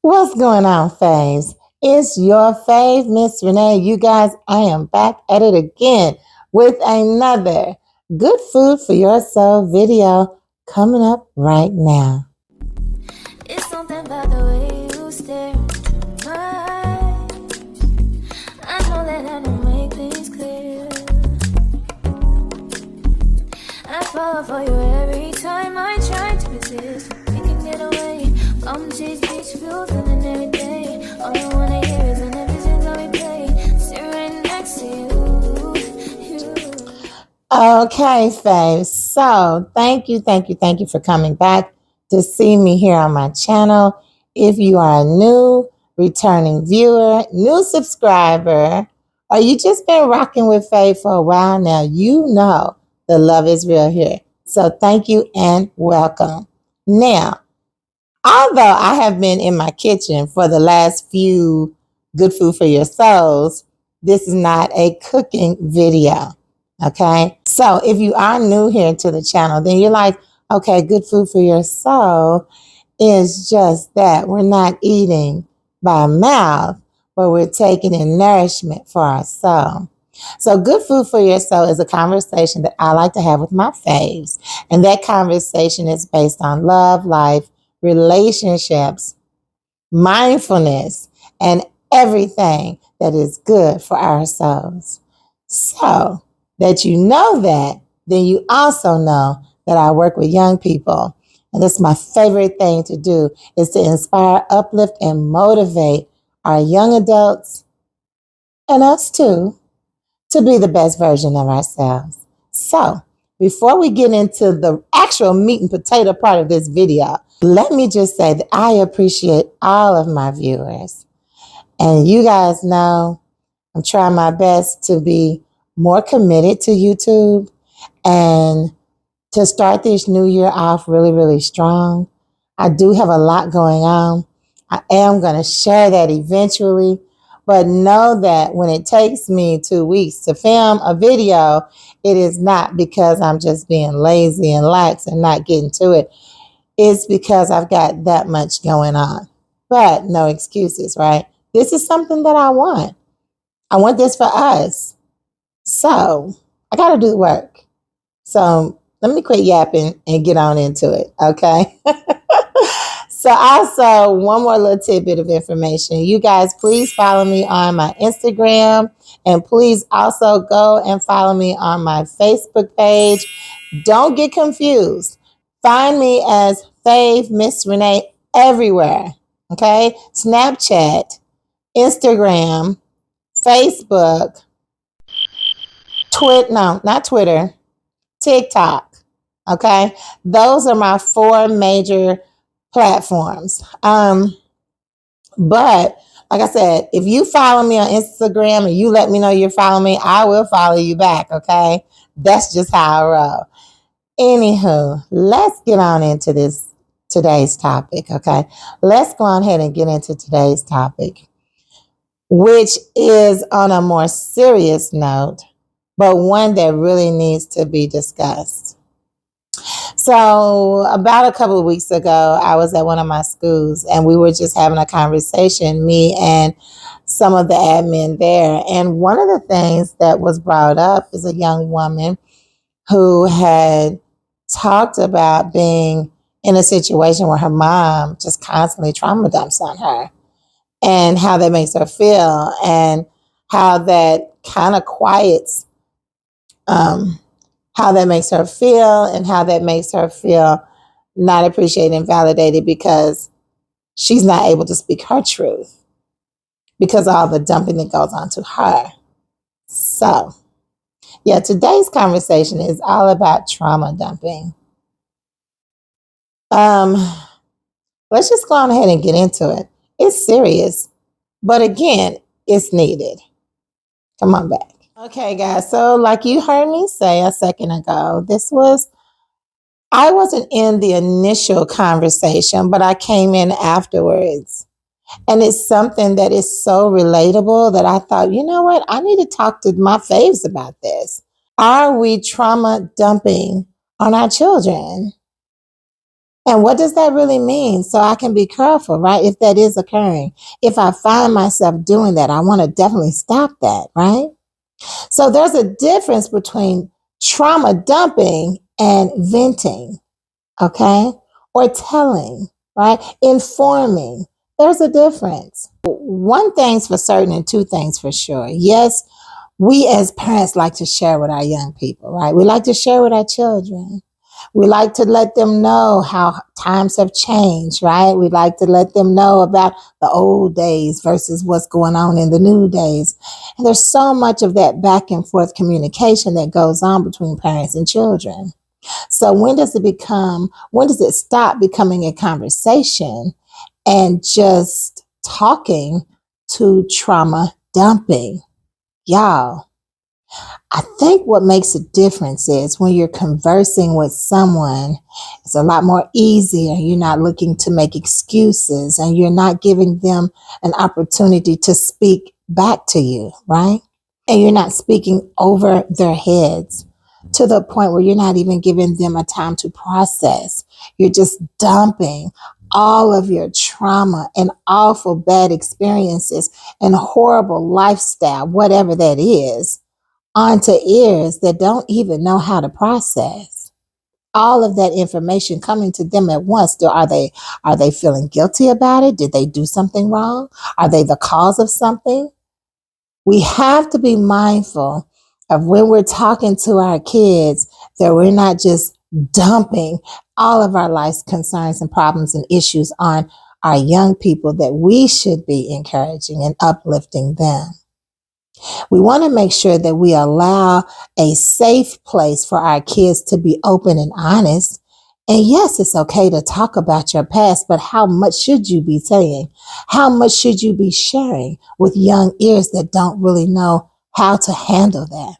What's going on, faves? It's your fave, Miss Renee. You guys, I am back at it again with another good food for your soul video coming up right now. It's something about the way you stare into my eyes. I know that I don't make things clear. I fall for you every time I try to resist. We can get away, palm cheese, beach views, and every day. All I wanna hear is an visions on replay. Sit right next to you. Okay, faves. So thank you for coming back to see me here on my channel. If you are a new returning viewer, new subscriber, or you just been rocking with Fave for a while now, you know the love is real here. So thank you and welcome. Now, although I have been in my kitchen for the last few Good Food for Your Souls, this is not a cooking video. Okay. So if you are new here to the channel, then you're like, okay, Good Food for Your Soul is just that. We're not eating by mouth, but we're taking in nourishment for our soul. So Good Food for Your Soul is a conversation that I like to have with my faves. And that conversation is based on love, life, relationships, mindfulness, and everything that is good for our souls. So that you know that, then you also know that I work with young people. And that's my favorite thing to do is to inspire, uplift, and motivate our young adults and us too to be the best version of ourselves. So before we get into the actual meat and potato part of this video, let me just say that I appreciate all of my viewers. And you guys know I'm trying my best to be more committed to YouTube and to start this new year off really, really strong. I do have a lot going on. I am going to share that eventually, but know that when it takes me 2 weeks to film a video, it is not because I'm just being lazy and lax and not getting to it. It's because I've got that much going on. But no excuses, right? This is something that I want. I want this for us. So I got to do the work. So let me quit yapping and get on into it, okay? So also, one more little tidbit of information. You guys, please follow me on my Instagram, and please also go and follow me on my Facebook page. Don't get confused. Find me as Fave Miss Renee everywhere, okay? Snapchat, Instagram, Facebook, not Twitter, TikTok, okay? Those are my 4 major platforms. But like I said, if you follow me on Instagram and you let me know you're following me, I will follow you back, okay? That's just how I roll. Anywho, let's get on into today's topic, okay? Let's go on ahead and get into today's topic, which is on a more serious note, but one that really needs to be discussed. So about a couple of weeks ago, I was at one of my schools and we were just having a conversation, me and some of the admin there. And one of the things that was brought up is a young woman who had talked about being in a situation where her mom just constantly trauma dumps on her and how that makes her feel and how that kind of quiets how that makes her feel and how that makes her feel not appreciated and validated because she's not able to speak her truth because of all the dumping that goes on to her. So, yeah, today's conversation is all about trauma dumping. Let's just go on ahead and get into it. It's serious, but again, it's needed. Come on back. Okay, guys. So like you heard me say a second ago, I wasn't in the initial conversation, but I came in afterwards. And it's something that is so relatable that I thought, you know what? I need to talk to my faves about this. Are we trauma dumping on our children? And what does that really mean? So I can be careful, right? If that is occurring, if I find myself doing that, I want to definitely stop that, right? So there's a difference between trauma dumping and venting, okay? Or telling, right? Informing. There's a difference. One thing's for certain and two things for sure. Yes, we as parents like to share with our young people, right? We like to share with our children. We like to let them know how times have changed, right? We like to let them know about the old days versus what's going on in the new days. And there's so much of that back and forth communication that goes on between parents and children. So when does it stop becoming a conversation and just talking to trauma dumping? Y'all, I think what makes a difference is when you're conversing with someone, it's a lot more easier. You're not looking to make excuses and you're not giving them an opportunity to speak back to you, right? And you're not speaking over their heads to the point where you're not even giving them a time to process. You're just dumping all of your trauma and awful bad experiences and horrible lifestyle, whatever that is, onto ears that don't even know how to process all of that information coming to them at once. Are they feeling guilty about it? Did they do something wrong? Are they the cause of something? We have to be mindful of when we're talking to our kids that we're not just dumping all of our life's concerns and problems and issues on our young people, that we should be encouraging and uplifting them. We want to make sure that we allow a safe place for our kids to be open and honest. And yes, it's okay to talk about your past, but how much should you be saying? How much should you be sharing with young ears that don't really know how to handle that?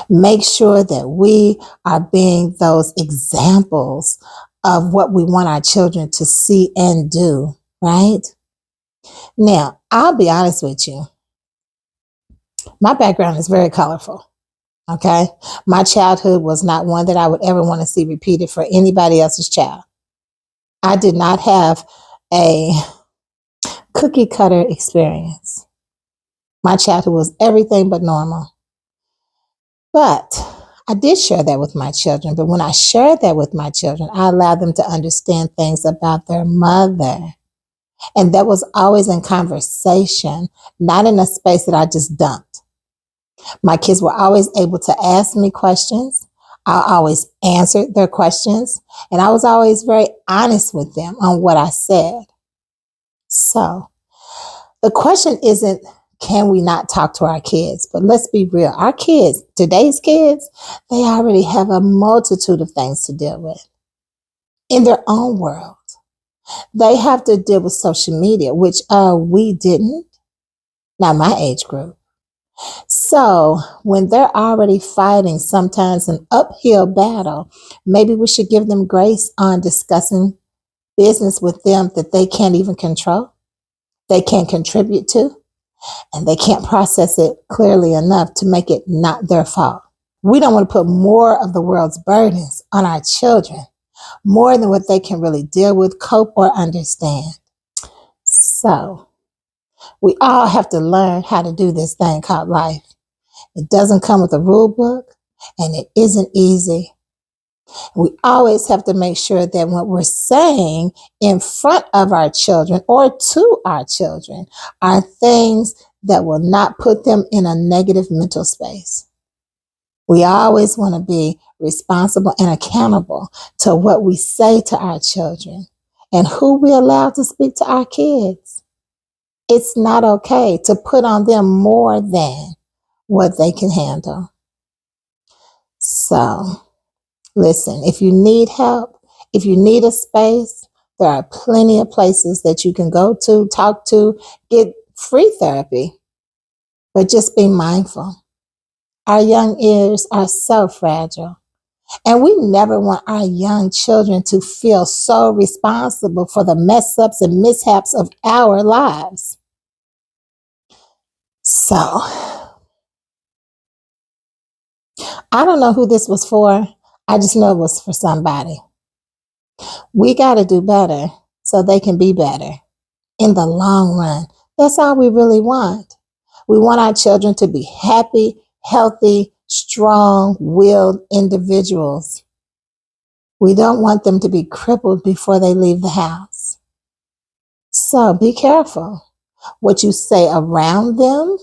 Make sure that we are being those examples of what we want our children to see and do, right? Now, I'll be honest with you. My background is very colorful. Okay. My childhood was not one that I would ever want to see repeated for anybody else's child. I did not have a cookie cutter experience. My childhood was everything but normal. But I did share that with my children. But when I shared that with my children, I allowed them to understand things about their mother. And that was always in conversation, not in a space that I just dumped. My kids were always able to ask me questions. I always answered their questions, and I was always very honest with them on what I said. So the question isn't, can we not talk to our kids? But let's be real. Our kids, today's kids, they already have a multitude of things to deal with in their own world. They have to deal with social media, which we didn't, not my age group. So when they're already fighting sometimes an uphill battle, maybe we should give them grace on discussing business with them that they can't even control, they can't contribute to, and they can't process it clearly enough to make it not their fault. We don't want to put more of the world's burdens on our children, more than what they can really deal with, cope, or understand. So we all have to learn how to do this thing called life. It doesn't come with a rule book, and it isn't easy. We always have to make sure that what we're saying in front of our children or to our children are things that will not put them in a negative mental space. We always want to be responsible and accountable to what we say to our children and who we allow to speak to our kids. It's not okay to put on them more than what they can handle. So, listen, if you need help, if you need a space, there are plenty of places that you can go to, talk to, get free therapy. But just be mindful. Our young ears are so fragile. And we never want our young children to feel so responsible for the mess ups and mishaps of our lives. So, I don't know who this was for. I just know it was for somebody. We got to do better so they can be better in the long run. That's all we really want. We want our children to be happy, healthy, strong-willed individuals. We don't want them to be crippled before they leave the house. So be careful what you say around them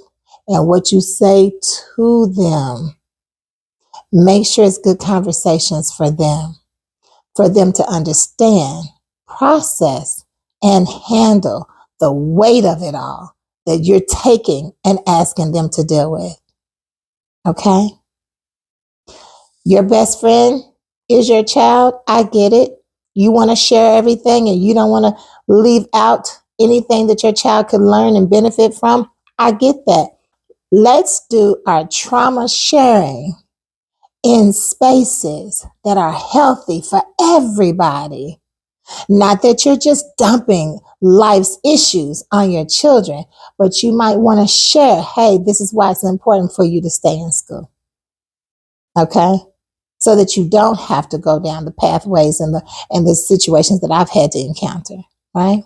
and what you say to them. Make sure it's good conversations for them to understand, process, and handle the weight of it all that you're taking and asking them to deal with. Okay? Your best friend is your child. I get it. You want to share everything and you don't want to leave out anything that your child could learn and benefit from. I get that. Let's do our trauma sharing in spaces that are healthy for everybody. Not that you're just dumping life's issues on your children, but you might want to share, hey, this is why it's important for you to stay in school. Okay? So that you don't have to go down the pathways and the situations that I've had to encounter, right?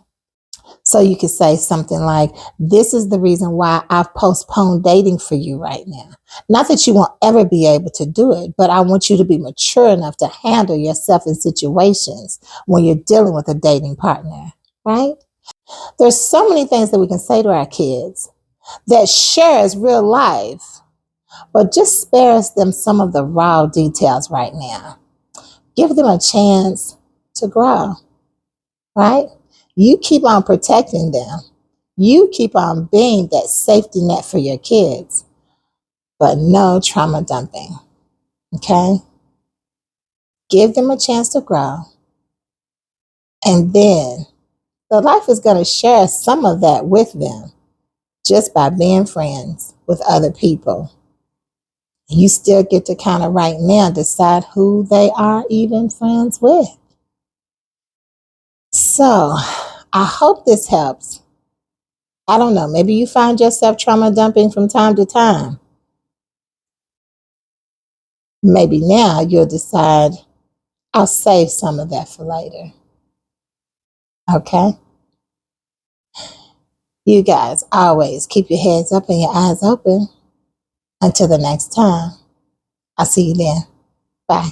So you could say something like, this is the reason why I've postponed dating for you right now. Not that you won't ever be able to do it, but I want you to be mature enough to handle yourself in situations when you're dealing with a dating partner, right? There's so many things that we can say to our kids that shares real life, but just spares them some of the raw details right now. Give them a chance to grow, right? You keep on protecting them. You keep on being that safety net for your kids, but no trauma dumping, okay? Give them a chance to grow. And then the life is going to share some of that with them just by being friends with other people. You still get to kind of right now decide who they are even friends with. So I hope this helps. I don't know, maybe you find yourself trauma dumping from time to time. Maybe now you'll decide, I'll save some of that for later. Okay? You guys always keep your heads up and your eyes open. Until the next time, I'll see you then. Bye.